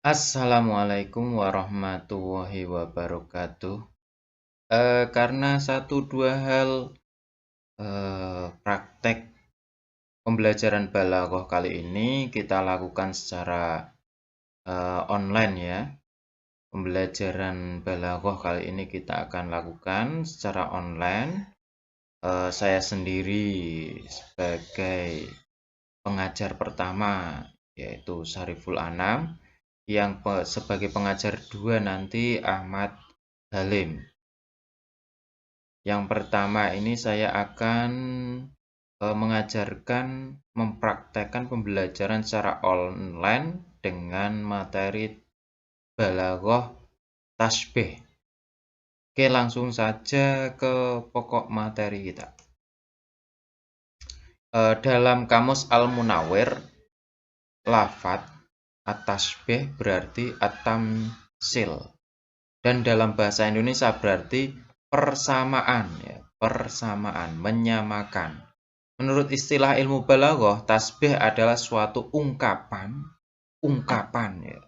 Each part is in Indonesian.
Assalamualaikum warahmatullahi wabarakatuh. Karena satu dua hal praktek pembelajaran balaghah kali ini kita lakukan secara online ya. Pembelajaran balaghah kali ini kita akan lakukan secara online. Saya sendiri sebagai pengajar pertama yaitu Syariful Anam, yang sebagai pengajar 2 nanti Ahmad Halim. Yang pertama ini saya akan mengajarkan, mempraktekkan pembelajaran secara online dengan materi balaghah tasbih. Oke, langsung saja ke pokok materi kita. Dalam Kamus Al-Munawwir, lafadz at-tasbih berarti at-tamtsil. Dan dalam bahasa Indonesia berarti persamaan, ya, persamaan, menyamakan. Menurut istilah ilmu balaghah, tasbih adalah suatu ungkapan ya,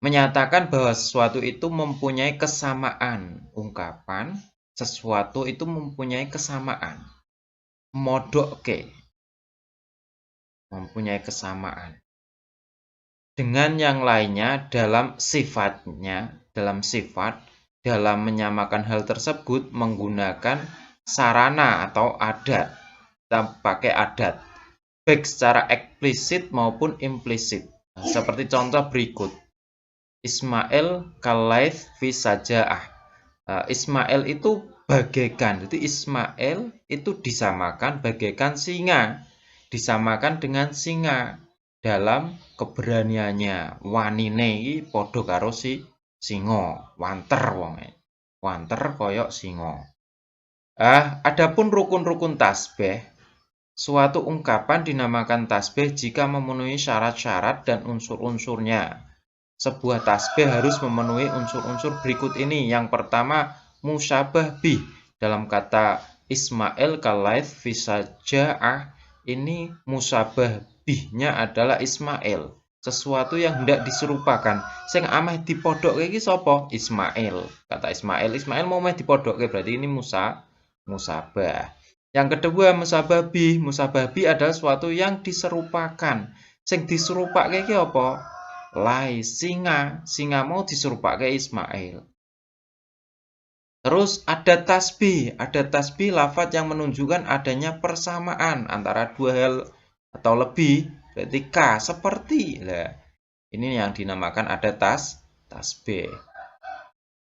menyatakan bahwa sesuatu itu mempunyai kesamaan. Ungkapan sesuatu itu mempunyai kesamaan. Modoke, mempunyai kesamaan dengan yang lainnya dalam sifatnya, dalam menyamakan hal tersebut menggunakan sarana atau adat. Kita pakai adat, baik secara eksplisit maupun implisit. Seperti contoh berikut. Ismail kalaith fi saja'ah. Ismail itu bagaikan. Jadi Ismail itu disamakan bagaikan singa. Disamakan dengan singa dalam keberaniannya. Wanine iki padha karo si singa, wanter wonge. Wanter koyok singa. Adapun rukun-rukun tasbih, suatu ungkapan dinamakan tasbih jika memenuhi syarat-syarat dan unsur-unsurnya. Sebuah tasbih harus memenuhi unsur-unsur berikut ini. Yang pertama, musyabah bih. Dalam kata Ismail kalaith fi saja'ah, ini musyabah bihnya adalah Ismail. Sesuatu yang hendak diserupakan. Sing ameh dipodokke iki sapa? Ismail. Kata Ismail mau meh dipodokke, berarti ini musabah. Yang kedua, musabah bih adalah sesuatu yang diserupakan. Sing diserupake iki apa? Lai singa mau diserupake Ismail. Terus ada tasbih lafadz yang menunjukkan adanya persamaan antara dua hal atau lebih, berarti seperti. Nah, ini yang dinamakan ada tasbih.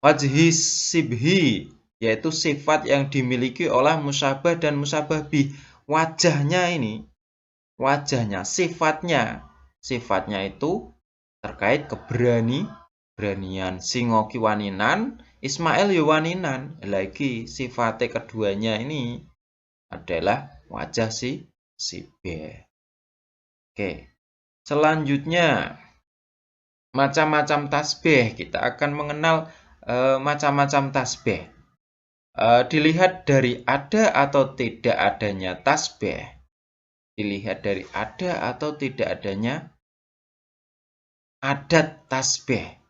Wajhi sibhi, yaitu sifat yang dimiliki oleh musyabah dan musyabah bih. Wajahnya, sifatnya itu terkait keberanian. Singo ki waninan, Ismail ya waninan. Lagi sifatnya keduanya ini adalah wajah si B. Oke. Selanjutnya, macam-macam tasbih. Kita akan mengenal macam-macam tasbih. Dilihat dari ada atau tidak adanya tasbih. Dilihat dari ada atau tidak adanya adat tasbih.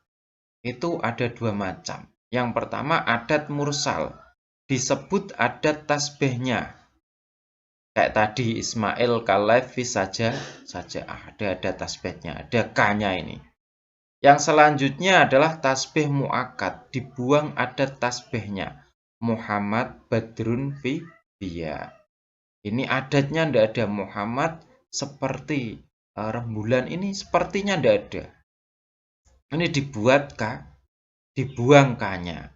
Itu ada dua macam. Yang pertama adat mursal. Disebut adat tasbihnya. Kayak tadi Ismail kalaith fi saja ada adat tasbihnya. Ada K-nya ini. Yang selanjutnya adalah tasbih mu'akkad. Dibuang adat tasbihnya. Muhammad badrun fi dia. Ini adatnya tidak ada. Muhammad seperti rembulan, ini sepertinya tidak ada. Ini dibuat dibuang K-nya.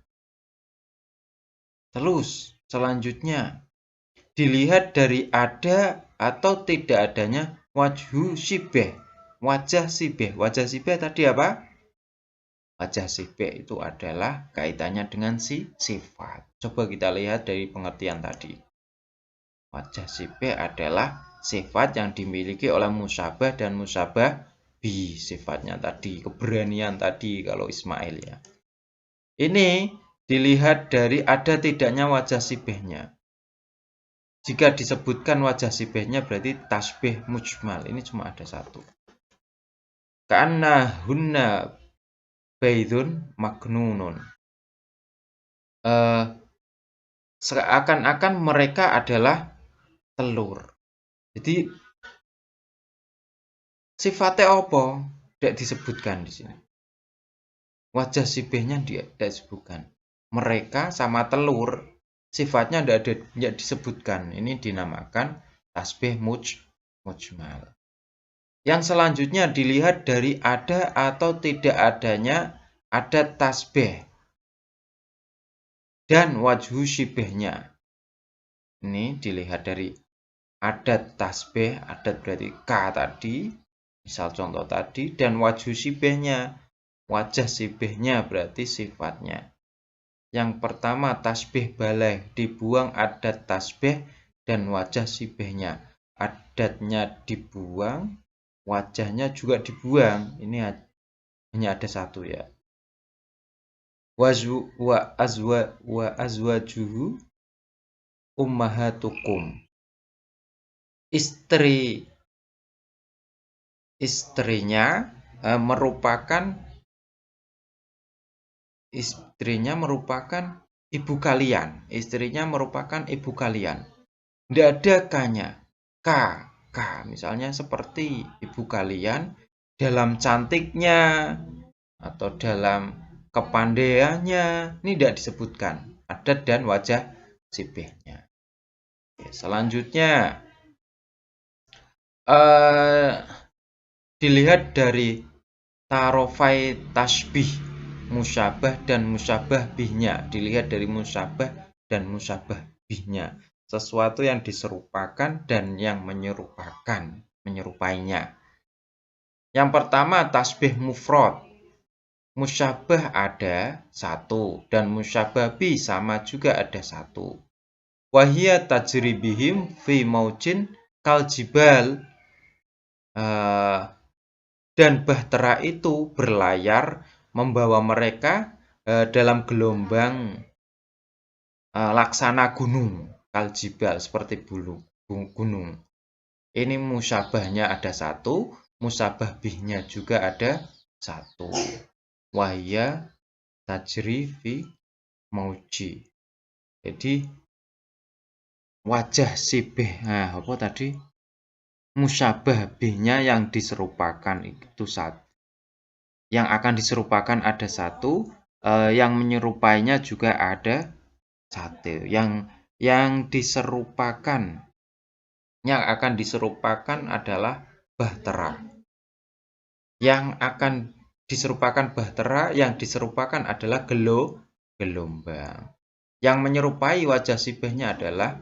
Terus selanjutnya dilihat dari ada atau tidak adanya wajhu sibeh. Wajah sibeh tadi apa? Wajah sibeh itu adalah kaitannya dengan sifat. Coba kita lihat dari pengertian tadi. Wajah sibeh adalah sifat yang dimiliki oleh musyabah dan musyabah bih. Sifatnya tadi, keberanian tadi kalau Ismail ya. Ini dilihat dari ada tidaknya wajah sibehnya. Jika disebutkan wajah sibehnya berarti tasbih mujmal. Ini cuma ada satu. Ka'annahunna baydun maknunun. Seakan-akan mereka adalah telur. Jadi sifatnya apa? Tidak disebutkan di sini. Wajah sibihnya tidak disebutkan. Mereka sama telur sifatnya tidak disebutkan. Ini dinamakan tasbih mujmal. Yang selanjutnya dilihat dari ada atau tidak adanya adat tasbih dan wajhu syibihnya. Ini dilihat dari adat tasbih, adat berarti K tadi, misal contoh tadi, dan wajhu syibihnya, wajah sibihnya berarti sifatnya. Yang pertama tasbih balaih, dibuang adat tasbih dan wajah sibihnya. Adatnya dibuang, wajahnya juga dibuang. Ini hanya ada satu ya. Wa azwajuhu ummahatukum. Istrinya merupakan ibu kalian. Istrinya merupakan ibu kalian. Tidak ada K-nya. K misalnya seperti ibu kalian dalam cantiknya atau dalam kepandaiannya. Ini tidak disebutkan adat dan wajah sibihnya. Selanjutnya dilihat dari tarofai tasbih, musyabah dan musyabah bihnya. Dilihat dari musyabah dan musyabah bihnya. Sesuatu yang diserupakan dan yang menyerupainya. Yang pertama tasbih mufrad. Musyabah ada satu dan musyabah bih sama juga ada satu. Wahia tajri bihim fi maujin kal jibal. Dan bahtera itu berlayar membawa mereka dalam gelombang laksana gunung, kaljibal seperti gunung. Ini musyabahnya ada satu, musyabah bihnya juga ada satu. Wahya tajri fi mauji. Jadi wajah sibih, apa tadi? Musyabah bihnya yang diserupakan itu satu. Yang akan diserupakan ada satu, yang menyerupainya juga ada satu. Yang akan diserupakan adalah bahtera. Yang akan diserupakan bahtera, yang diserupakan adalah gelombang. Yang menyerupai wajah sibihnya adalah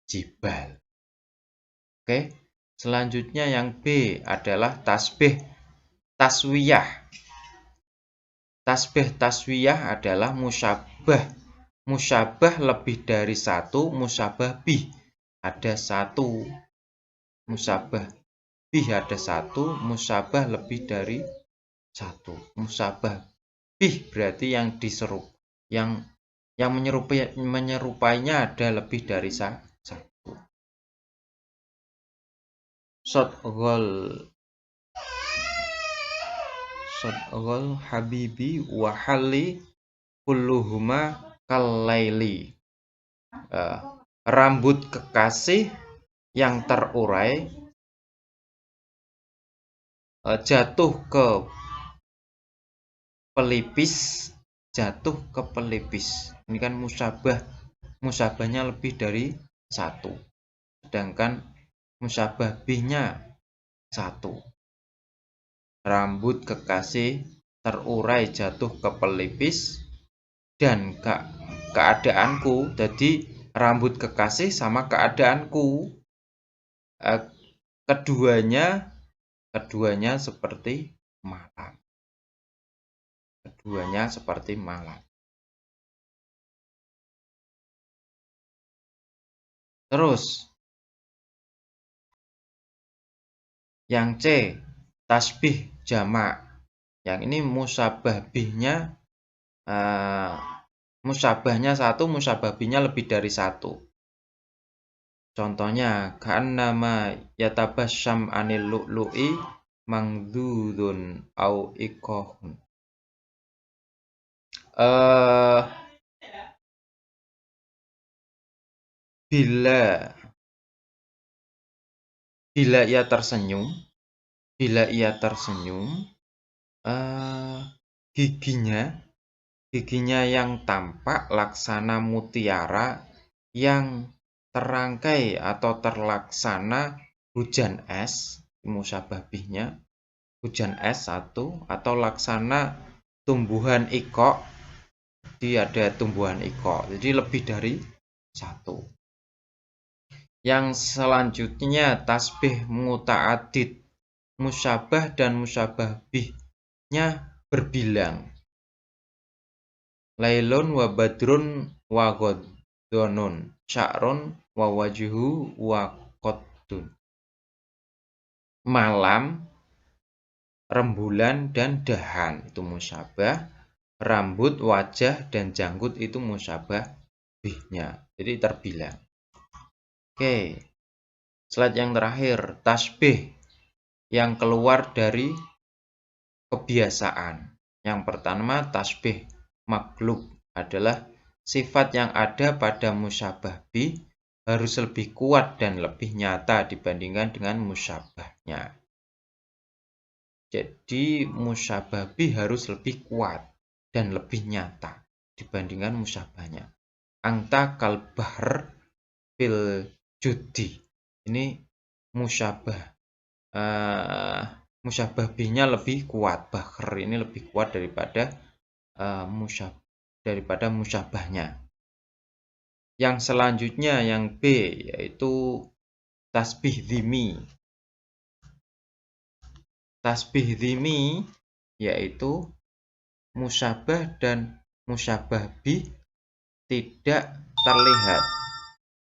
jibal. Oke, selanjutnya yang B adalah tasbih taswiyah. Tasbih taswiyah adalah musyabah. Musyabah lebih dari satu, musyabah bih ada satu. Musyabah bih ada satu, musyabah lebih dari satu. Musyabah bih berarti yang menyerupainya ada lebih dari satu. Sodgol habibi wahali kulluhuma kalaili. Rambut kekasih yang terurai jatuh ke pelipis. Ini kan musyabahnya lebih dari satu, sedangkan musyabah bihnya satu. Rambut kekasih terurai jatuh ke pelipis dan keadaanku. Jadi rambut kekasih sama keadaanku. Keduanya seperti malam. Terus yang C, tasbih jamak. Yang ini musyabah bihnya, musyabahnya satu, musyabah bihnya lebih dari satu. Contohnya, ka'annama yatabasyam anil lu'lu'i mangdudun au ikohun. Eh bila ia tersenyum, giginya yang tampak laksana mutiara yang terangkai atau terlaksana hujan es, musyabah bihnya hujan es satu, atau laksana tumbuhan ikok, jadi ada tumbuhan ikok, jadi lebih dari satu. Yang selanjutnya tasbih muta'adid, musyabah dan musyabah bihnya berbilang. Lailun wa badrun wa ghadunun, sya'run wa wajhu wa qaddun. Malam, rembulan dan dahan itu musyabah. Rambut, wajah dan janggut itu musyabah bihnya, jadi terbilang. Oke, slide yang terakhir, tasbih yang keluar dari kebiasaan. Yang pertama, tasbih maklub adalah sifat yang ada pada musyabah bih harus lebih kuat dan lebih nyata dibandingkan dengan musyabahnya. Jadi musyabah bih harus lebih kuat dan lebih nyata dibandingkan musyabahnya. Anta kal bahr fil judi. Ini musyabah bihnya lebih kuat. Bahr ini lebih kuat daripada musyabahnya. Yang selanjutnya yang B yaitu tasbih dhimi. Tasbih dhimi yaitu musyabah dan musyabah bih tidak terlihat.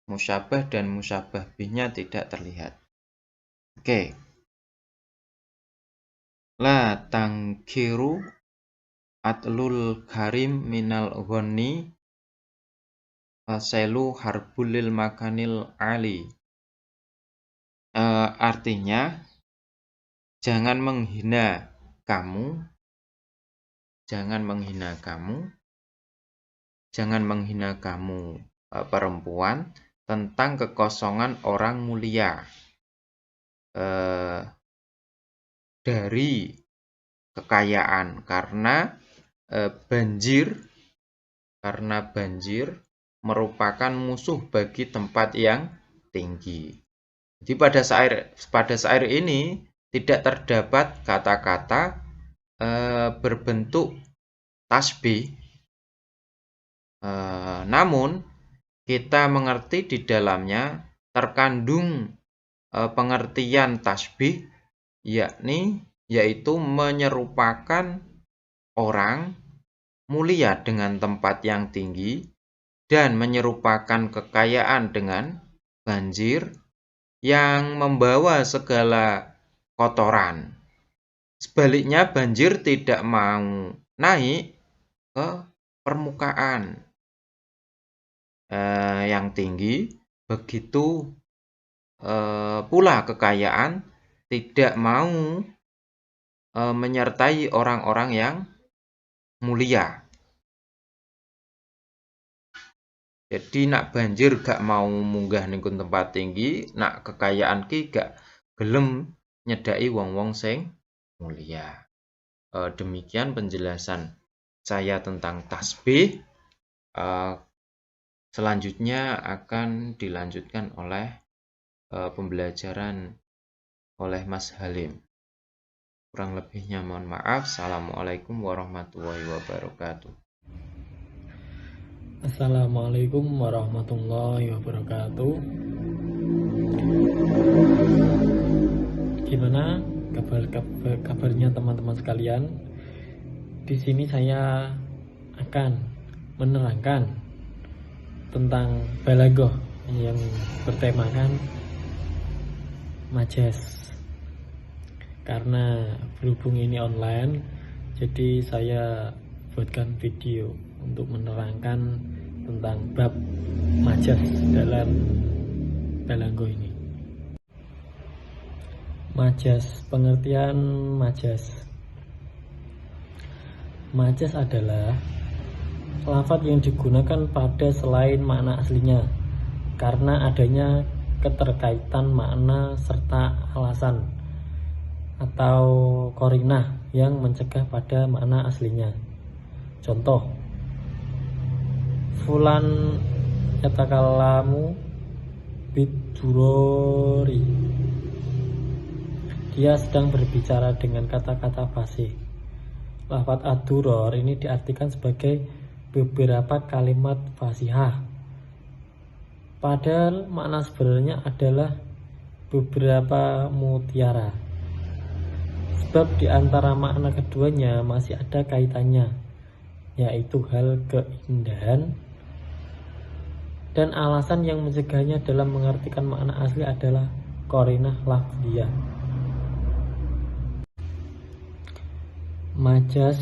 Musyabah dan musyabah bihnya tidak terlihat. Oke. La tangkiru atlul karim minal ghani fasailu harbulil makanil ali. Artinya, jangan menghina kamu perempuan tentang kekosongan orang mulia dari kekayaan karena banjir merupakan musuh bagi tempat yang tinggi. Jadi pada syair ini tidak terdapat kata-kata berbentuk tasbih, namun kita mengerti di dalamnya terkandung pengertian tasbih, yaitu menyerupakan orang mulia dengan tempat yang tinggi dan menyerupakan kekayaan dengan banjir yang membawa segala kotoran. Sebaliknya, banjir tidak mau naik ke permukaan yang tinggi, begitu pula kekayaan tidak mau menyertai orang-orang yang mulia. Jadi nak banjir gak mau munggah ning tempat tinggi, nak kekayaan ki gak gelem nyedai wong-wong sing mulia. Demikian penjelasan saya tentang tasbih. Selanjutnya akan dilanjutkan oleh pembelajaran oleh Mas Halim. Kurang lebihnya mohon maaf. Assalamualaikum warahmatullahi wabarakatuh. Assalamualaikum warahmatullahi wabarakatuh. Gimana kabarnya teman-teman sekalian? Di sini saya akan menerangkan tentang balaghah yang bertemakan majaz. Karena berhubung ini online, jadi saya buatkan video untuk menerangkan tentang bab majaz dalam balaghah ini. Majas, pengertian majas. Majas adalah lafaz yang digunakan pada selain makna aslinya karena adanya keterkaitan makna serta alasan atau korinah yang mencegah pada makna aslinya. Contoh, fulan yatakallamu bidurori, dia sedang berbicara dengan kata-kata fasih. Lafaz ad-duror ini diartikan sebagai beberapa kalimat fasihah, padahal makna sebenarnya adalah beberapa mutiara. Sebab di antara makna keduanya masih ada kaitannya, yaitu hal keindahan, dan alasan yang mencegahnya dalam mengartikan makna asli adalah qarinah lafziyah. Majas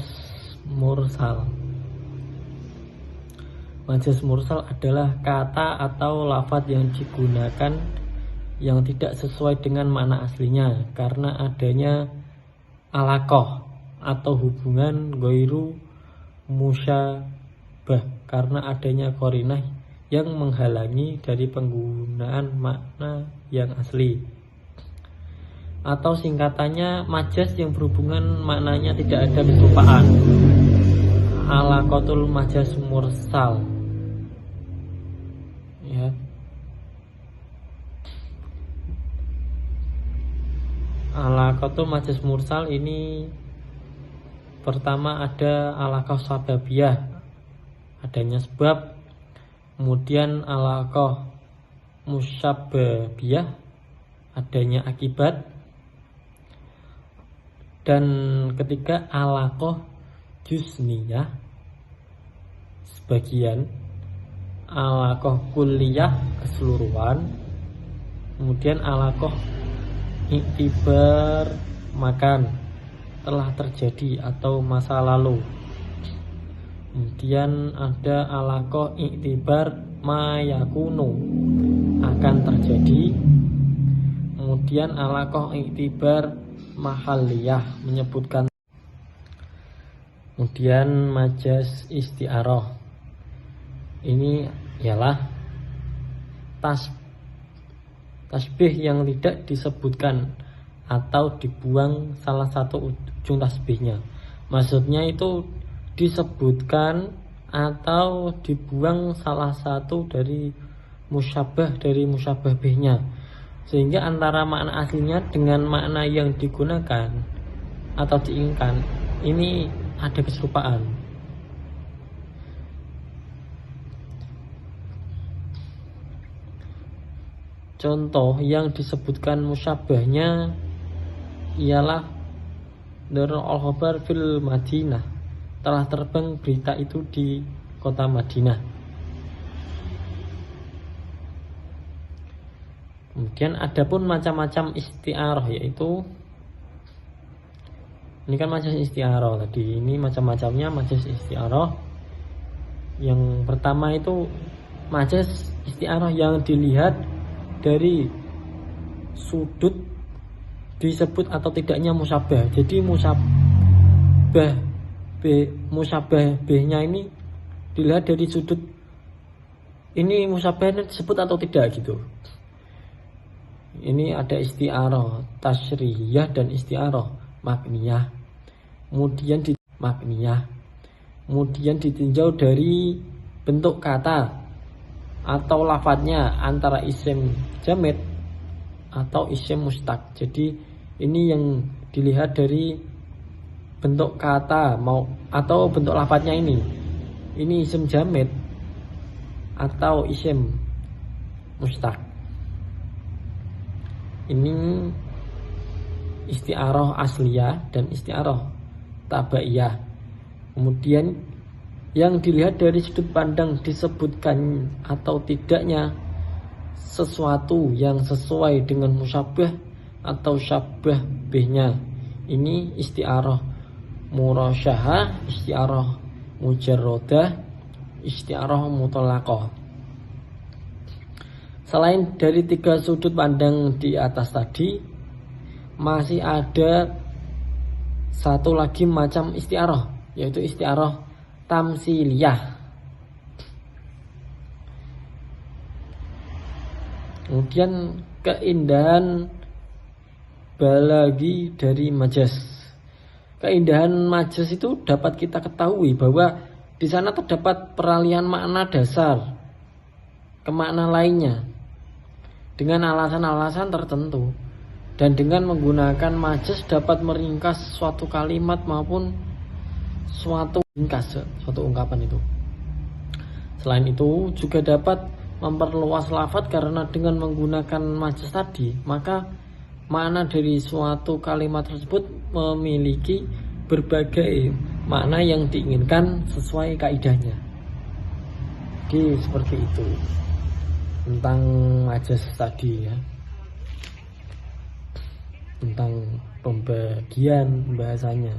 mursal. Majas mursal adalah kata atau lafaz yang digunakan yang tidak sesuai dengan makna aslinya karena adanya alaqah atau hubungan ghairu musyabah, karena adanya qarinah yang menghalangi dari penggunaan makna yang asli. Atau singkatannya majas yang berhubungan maknanya tidak ada keserupaan. Alaqatul majas mursal. Ya. Alaqatul majas mursal ini pertama ada alaqah sababiyah, adanya sebab. Kemudian alaqah musyabbabiyah, adanya akibat. Dan ketiga alaqah juzmiyah, sebagian. Alaqah kulliyah, keseluruhan. Kemudian alaqah iktibar makan, telah terjadi atau masa lalu. Kemudian ada alaqah iktibar mayakunu, akan terjadi. Kemudian alaqah iktibar mahalliyah, menyebutkan. Kemudian majas isti'arah, ini ialah tasbih yang tidak disebutkan atau dibuang salah satu ujung tasbihnya. Maksudnya itu disebutkan atau dibuang salah satu dari musyabbah, dari musyabbah bihnya, sehingga antara makna aslinya dengan makna yang digunakan atau diinginkan ini ada keserupaan. Contoh yang disebutkan musyabbahnya ialah Darul Al-Khabar fil Madinah, telah terbang berita itu di kota Madinah. Kemudian adapun macam-macam isti'arah, yaitu ini kan majas isti'arah tadi, ini macam-macamnya majas isti'arah. Yang pertama itu majas isti'arah yang dilihat dari sudut disebut atau tidaknya musyabbah. Jadi musyabbah B-nya ini dilihat dari sudut ini musyabbahnya disebut atau tidak gitu. Ini ada isti'arah tasyriyah dan isti'arah makniyah. Kemudian ditinjau dari bentuk kata atau lafadznya, antara isim jamid atau isim mustaq. Jadi ini yang dilihat dari bentuk kata atau bentuk lafadznya, ini isim jamid atau isim mustaq. Ini isti'arah asliyah dan isti'arah tabaiyah. Kemudian yang dilihat dari sudut pandang disebutkan atau tidaknya sesuatu yang sesuai dengan musyabbah atau syabbah bihnya. Ini isti'arah murasyahah, isti'arah mujarrodah, isti'arah mutlaqah. Selain dari tiga sudut pandang di atas tadi, masih ada satu lagi macam isti'arah, yaitu isti'arah tamsiliyah. Kemudian keindahan balagi dari majaz. Keindahan majaz itu dapat kita ketahui bahwa di sana terdapat peralihan makna dasar ke makna lainnya dengan alasan-alasan tertentu, dan dengan menggunakan majaz dapat meringkas suatu kalimat maupun suatu ungkapan itu. Selain itu juga dapat memperluas lafadz, karena dengan menggunakan majaz tadi maka makna dari suatu kalimat tersebut memiliki berbagai makna yang diinginkan sesuai kaidahnya. Jadi seperti itu tentang majaz tadi ya, tentang pembagian bahasanya.